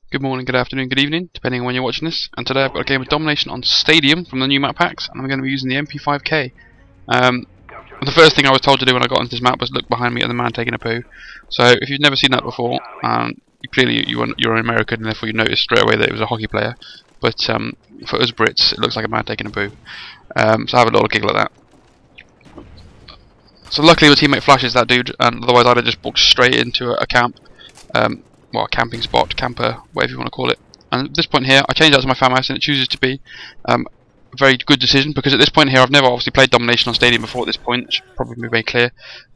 Good morning, good afternoon, good evening, depending on when you're watching this. And today I've got a game of Domination on Stadium from the new map packs, and I'm going to be using the MP5K. The first thing I was told to do when I got onto this map was look behind me at the man taking a poo. So if you've never seen that before, clearly you're an American, and therefore you noticed straight away that it was a hockey player. But for us Brits, it looks like a man taking a poo. So I have a little giggle at that. So luckily my teammate flashes that dude, and otherwise I'd have just walked straight into a camp. Well, a camping spot, camper, whatever you want to call it. And at this point here, I changed out to my Famas, and it chooses to be a very good decision, because at this point here, I've never obviously played Domination on Stadium before at this point. It should probably be very clear.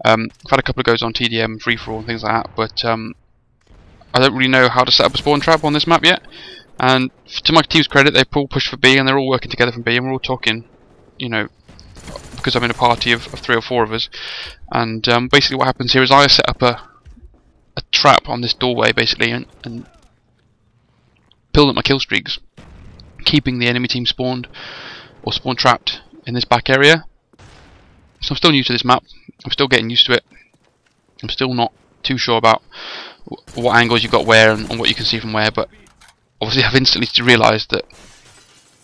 I've had a couple of goes on TDM, free-for-all, and things like that, but I don't really know how to set up a spawn trap on this map yet. And to my team's credit, they've all pushed for B, and they're all working together from B, and we're all talking, you know, because I'm in a party of 3 or 4 of us. And basically what happens here is I set up a trap on this doorway basically, and build up my Killstreaks, keeping the enemy team spawned or spawn trapped in this back area. So I'm still new to this map, I'm still getting used to it, I'm still not too sure about what angles you've got where and what you can see from where, but obviously I've instantly realised that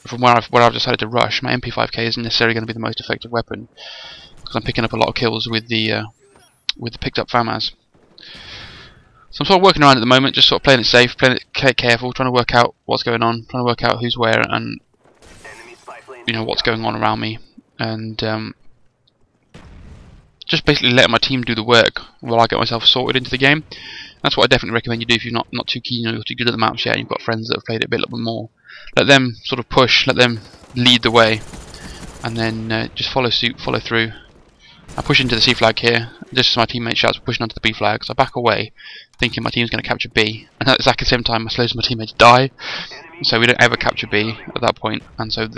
from where I've decided to rush, my MP5K isn't necessarily going to be the most effective weapon, because I'm picking up a lot of kills with the picked up Famas. So I'm sort of working around at the moment, just sort of playing it safe, playing it careful, trying to work out what's going on, trying to work out who's where, and you know what's going on around me, and just basically letting my team do the work while I get myself sorted into the game. That's what I definitely recommend you do if you're not too keen or too good at the maps yet, and you've got friends that have played it a little bit more. Let them sort of push, let them lead the way, and then just follow suit, follow through. I push into the C flag here, just as my teammate shouts, we're pushing onto the B flag, so I back away, thinking my team's going to capture B, and at exactly the same time, most of my teammates die, so we don't ever capture B at that point, and so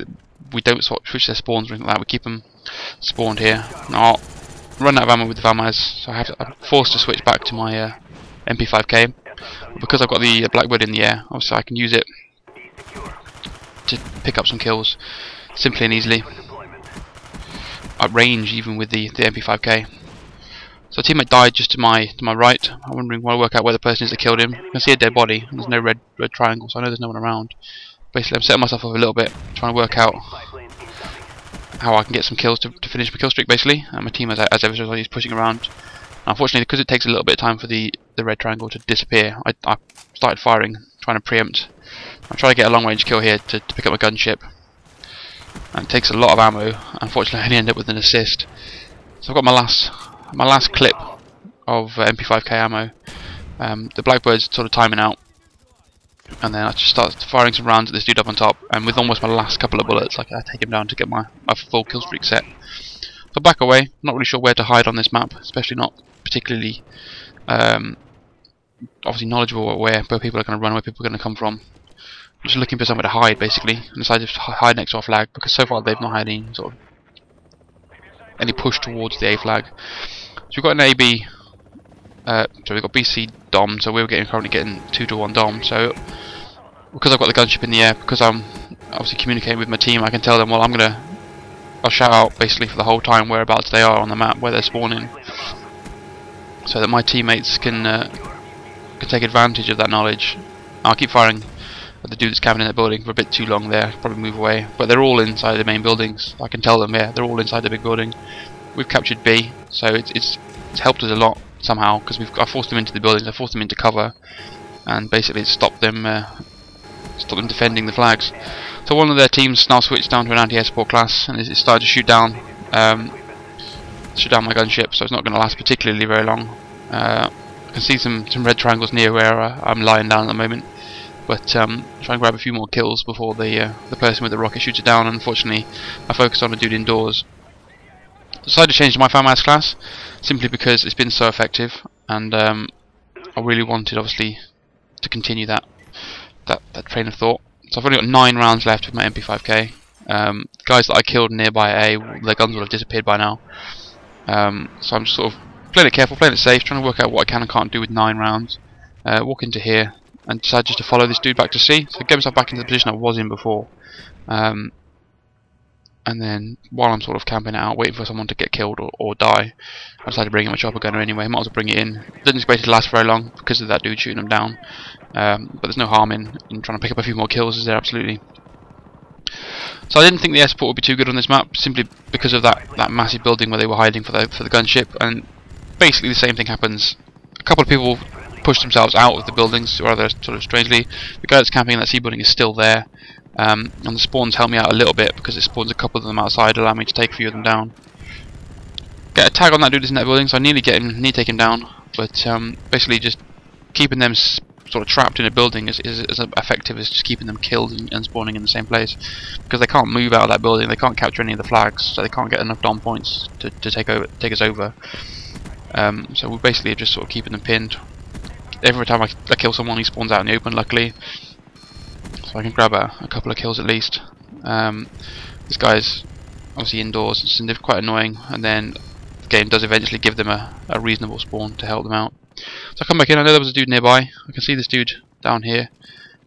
we don't switch their spawns or anything like that, we keep them spawned here. Now, I'll run out of ammo with the Famas, so I'm forced to switch back to my MP5K, but because I've got the Blackbird in the air, obviously I can use it to pick up some kills, simply and easily. At range, even with the MP5K. So a teammate died just to my right. I'm wondering, while I work out where the person is that killed him. I can see a dead body, and there's no red triangle, so I know there's no one around. Basically, I'm setting myself up a little bit, trying to work out how I can get some kills to finish my kill streak, basically. And my team, as ever, is pushing around. Unfortunately, because it takes a little bit of time for the red triangle to disappear, I started firing, trying to preempt. I'm trying to get a long range kill here to pick up my gunship. And it takes a lot of ammo. Unfortunately, I only end up with an assist. So I've got my last clip of MP5K ammo. The Blackbird's sort of timing out, and then I just start firing some rounds at this dude up on top. And with almost my last couple of bullets, I take him down to get my full kill streak set. So back away. Not really sure where to hide on this map, especially not particularly obviously knowledgeable where people are going to run, where people are going to come from. I'm just looking for somewhere to hide, basically, and decided to hide next to our flag, because so far they've not had any sort of push towards the A flag. So we've got an AB, so we've got BC Dom, so we're currently getting 2-to-1 Dom. So because I've got the gunship in the air, because I'm obviously communicating with my team, I can tell them, well, I'll shout out basically for the whole time whereabouts they are on the map, where they're spawning, so that my teammates can take advantage of that knowledge. I'll keep firing at the dude that's camping in the building for a bit too long there, probably move away, but they're all inside the main buildings. I can tell them, yeah, they're all inside the big building. We've captured B, so it's helped us a lot somehow, because I forced them into the buildings, I forced them into cover, and basically it's stopped them defending the flags. So one of their teams now switched down to an anti-air support class, and it started to shoot down my gunship, so it's not going to last particularly very long. I can see some red triangles near where I'm lying down at the moment. But try and grab a few more kills before the person with the rocket shoots it down. And unfortunately, I focused on a dude indoors. Decided to change to my Famas class simply because it's been so effective, and I really wanted, obviously, to continue that train of thought. So I've only got 9 rounds left with my MP5K. Guys that I killed nearby A, their guns will have disappeared by now. So I'm just sort of playing it careful, playing it safe, trying to work out what I can and can't do with 9 rounds. Walk into here, and decide just to follow this dude back to C, so get myself back into the position I was in before. and then while I'm sort of camping it out, waiting for someone to get killed or die, I decided to bring in my chopper gunner anyway. Might as well bring it in. Didn't expect it to last very long because of that dude shooting them down. But there's no harm in trying to pick up a few more kills, is there? Absolutely. So I didn't think the air support would be too good on this map, simply because of that massive building where they were hiding for the gunship. And basically the same thing happens. A couple of people push themselves out of the buildings, rather sort of strangely. The guy that's camping in that C building is still there. And the spawns help me out a little bit because it spawns a couple of them outside, allow me to take a few of them down. Get a tag on that dude that's in that building, so I nearly take him down. But basically just keeping them sort of trapped in a building is as effective as just keeping them killed and spawning in the same place, because they can't move out of that building, they can't capture any of the flags, so they can't get enough dom points to take us over. So we're basically just sort of keeping them pinned. Every time I kill someone, he spawns out in the open, luckily, so I can grab a couple of kills at least. This guy's obviously indoors, it's quite annoying, and then the game does eventually give them a reasonable spawn to help them out. So I come back in, I know there was a dude nearby, I can see this dude down here.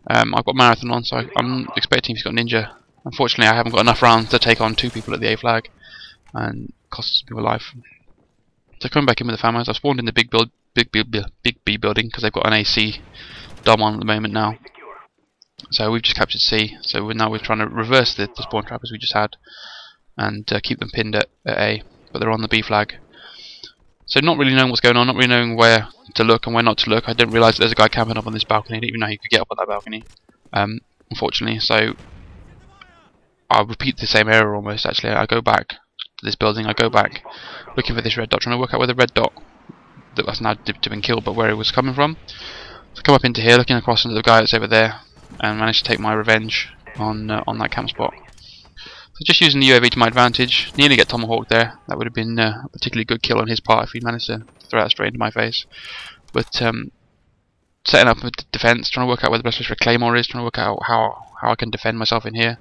I've got marathon on, so I'm expecting he's got ninja. Unfortunately I haven't got enough rounds to take on 2 people at the A flag, and costs me my life. So coming back in with the Famas, I've spawned in the big B building because they've got an AC dom on at the moment now. So we've just captured C, so we're trying to reverse the spawn trap as we just had, and keep them pinned at A, but they're on the B flag. So not really knowing what's going on, not really knowing where to look and where not to look. I didn't realise there's a guy camping up on this balcony. I didn't even know he could get up on that balcony, unfortunately. So I'll repeat the same error almost. Actually, I go back to this building. I go back looking for this red dot, trying to work out where the red dot that was now been killed, but where it was coming from. So I come up into here, looking across into the guy that's over there, and managed to take my revenge on that camp spot. So just using the UAV to my advantage, nearly get tomahawked there. That would have been a particularly good kill on his part if he managed to throw that straight into my face. But setting up a defense, trying to work out where the best place for a claymore is, trying to work out how I can defend myself in here.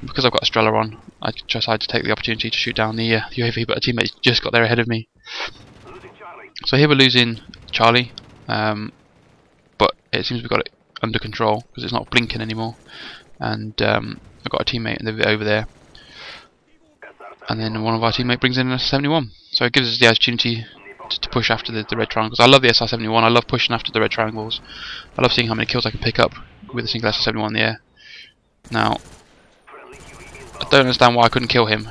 And because I've got a Strela on, I decided to take the opportunity to shoot down the UAV, but a teammate just got there ahead of me. So here we're losing Charlie, but it seems we've got it under control because it's not blinking anymore. And I've got a teammate over there. And then one of our teammates brings in an SR-71, so it gives us the opportunity to push after the red triangles. I love the SR-71, I love pushing after the red triangles. I love seeing how many kills I can pick up with a single SR-71 in the air. Now, I don't understand why I couldn't kill him.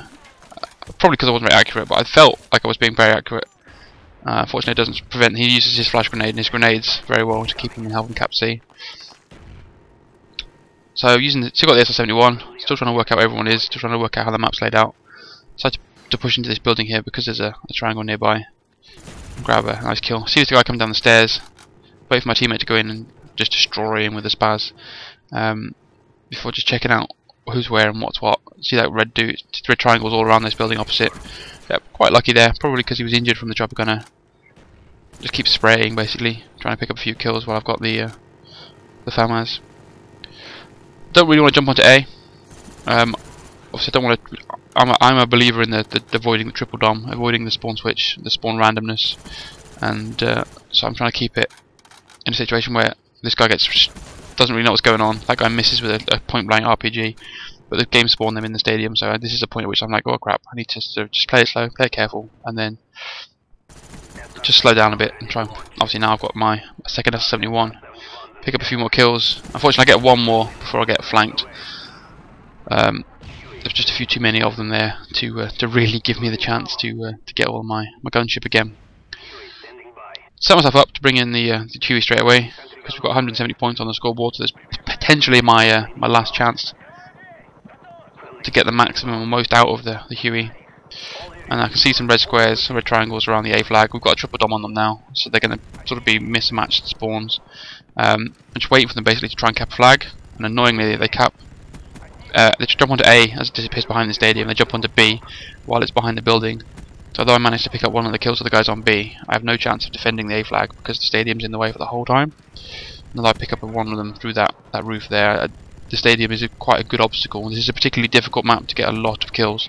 Probably because I wasn't very accurate, but I felt like I was being very accurate. Fortunately it doesn't prevent, he uses his flash grenade and his grenades very well to keep him in health and cap C. So still got the SR-71, still trying to work out where everyone is, still trying to work out how the map's laid out. Decided to push into this building here because there's a triangle nearby. Grab a nice kill. See this guy come down the stairs. Wait for my teammate to go in and just destroy him with a spaz. Before just checking out who's where and what's what. See that red dude, 3 triangles all around this building opposite. Yep, quite lucky there. Probably because he was injured from the chopper gunner. Just keep spraying basically, trying to pick up a few kills while I've got the Famas. Don't really want to jump onto A. Obviously, I don't want to. I'm a believer in the avoiding the triple dom, avoiding the spawn switch, the spawn randomness, and so I'm trying to keep it in a situation where this guy doesn't really know what's going on. That guy misses with a point blank RPG, but the game spawned them in the stadium. So this is a point at which I'm like, oh crap, I need to sort of just play it slow, play it careful, and then just slow down a bit and try. Obviously now I've got my second SR-71. Pick up a few more kills. Unfortunately, I get one more before I get flanked. There's just a few too many of them there to really give me the chance to get all my gunship again. Set myself up to bring in the Huey straight away because we've got 170 points on the scoreboard, so there's potentially my last chance to get the maximum or most out of the Huey. And I can see some red squares, some red triangles around the A flag. We've got a triple dom on them now, so they're going to sort of be mismatched spawns. I'm just waiting for them basically to try and cap a flag, and annoyingly they cap. They jump onto A as it disappears behind the stadium. They jump onto B while it's behind the building. So although I managed to pick up one of the kills of the guys on B, I have no chance of defending the A flag because the stadium's in the way for the whole time. And although I pick up one of them through that roof there, the stadium is quite a good obstacle. This is a particularly difficult map to get a lot of kills.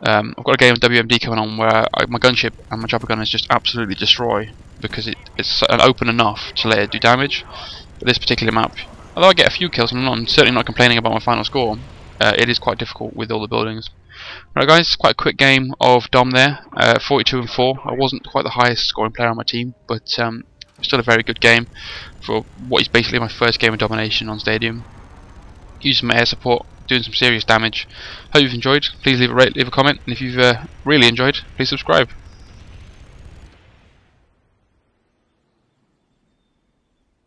I've got a game of WMD coming on where my gunship and my chopper gunners just absolutely destroy because it's open enough to let it do damage. But this particular map, although I get a few kills, I'm certainly not complaining about my final score. it is quite difficult with all the buildings. Right guys, quite a quick game of Dom there, 42 and 4. I wasn't quite the highest scoring player on my team, but still a very good game for what is basically my first game of Domination on Stadium. Using my air support, doing some serious damage. Hope you've enjoyed. Please leave a rate, leave a comment, and if you've really enjoyed, please subscribe.